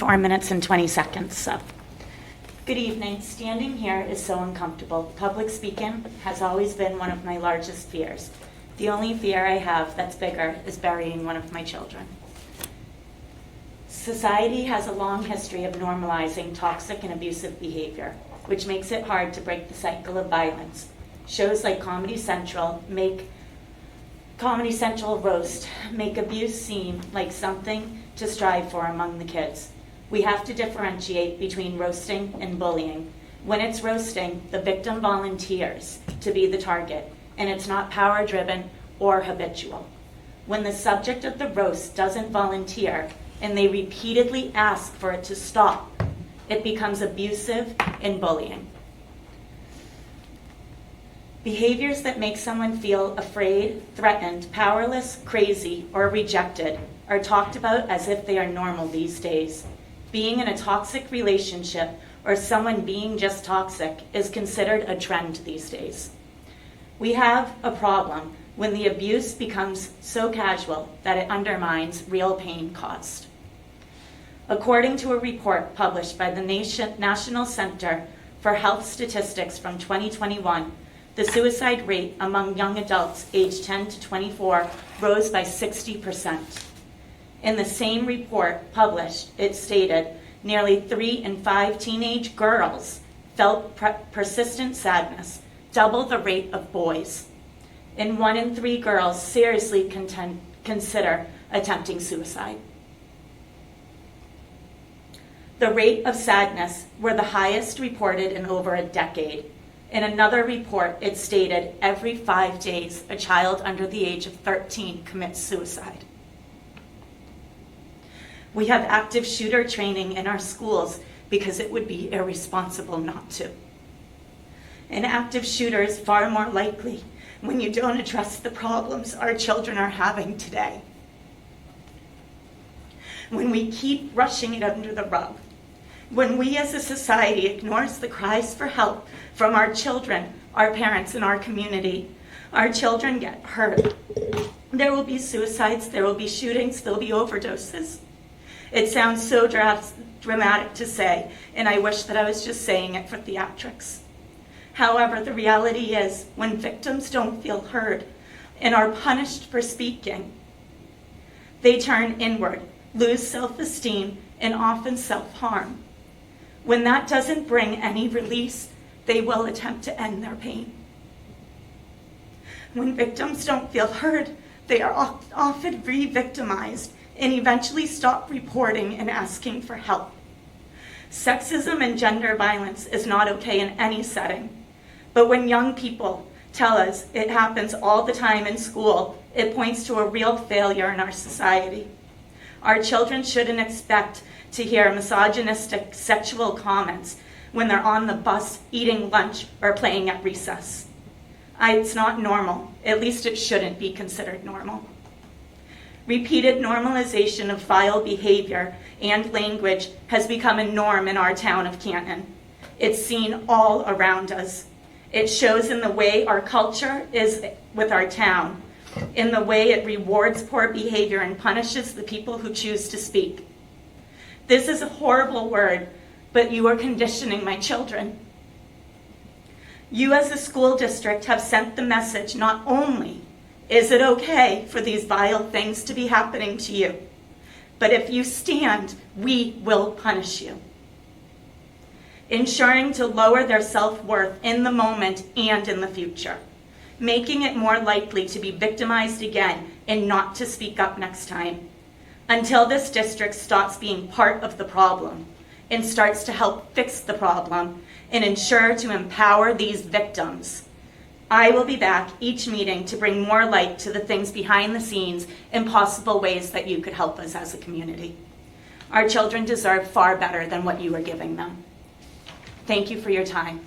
4 minutes and 20 seconds. So, good evening. Standing here is so uncomfortable. Public speaking has always been one of my largest fears. The only fear I have that's bigger is burying one of my children. Society has a long history of normalizing toxic and abusive behavior, which makes it hard to break the cycle of violence. Shows like Comedy Central roast make abuse seem like something to strive for among the kids. We have to differentiate between roasting and bullying. When it's roasting, the victim volunteers to be the target, and it's not power-driven or habitual. When the subject of the roast doesn't volunteer and they repeatedly ask for it to stop, it becomes abusive and bullying. Behaviors that make someone feel afraid, threatened, powerless, crazy, or rejected are talked about as if they are normal these days. Being in a toxic relationship or someone being just toxic is considered a trend these days. We have a problem when the abuse becomes so casual that it undermines real pain caused. According to a report published by the National Center for Health Statistics from 2021, the suicide rate among young adults aged 10 to 24 rose by 60%. In the same report published, it stated nearly 3 in 5 teenage girls felt persistent sadness, double the rate of boys. And 1 in 3 girls seriously consider attempting suicide. The rate of sadness were the highest reported in over a decade. In another report, it stated every 5 days, a child under the age of 13 commits suicide. We have active shooter training in our schools because it would be irresponsible not to. An active shooter is far more likely when you don't address the problems our children are having today. When we keep brushing it under the rug, when we as a society ignores the cries for help from our children, our parents, and our community, our children get hurt. There will be suicides, there will be shootings, there will be overdoses. It sounds so dramatic to say, and I wish that I was just saying it for theatrics. However, the reality is, when victims don't feel heard and are punished for speaking, they turn inward, lose self-esteem, and often self-harm. When that doesn't bring any release, they will attempt to end their pain. When victims don't feel heard, they are often re-victimized and eventually stop reporting and asking for help. Sexism and gender violence is not okay in any setting, but when young people tell us it happens all the time in school, it points to a real failure in our society. Our children shouldn't expect to hear misogynistic sexual comments when they're on the bus, eating lunch, or playing at recess. It's not normal. At least it shouldn't be considered normal. Repeated normalization of vile behavior and language has become a norm in our town of Canton. It's seen all around us. It shows in the way our culture is with our town, in the way it rewards poor behavior and punishes the people who choose to speak. This is a horrible word, but you are conditioning my children. You as a school district have sent the message not only is it okay for these vile things to be happening to you, but if you stand, we will punish you. Ensuring to lower their self-worth in the moment and in the future, making it more likely to be victimized again and not to speak up next time, until this district stops being part of the problem and starts to help fix the problem and ensure to empower these victims. I will be back each meeting to bring more light to the things behind the scenes and possible ways that you could help us as a community. Our children deserve far better than what you are giving them. Thank you for your time.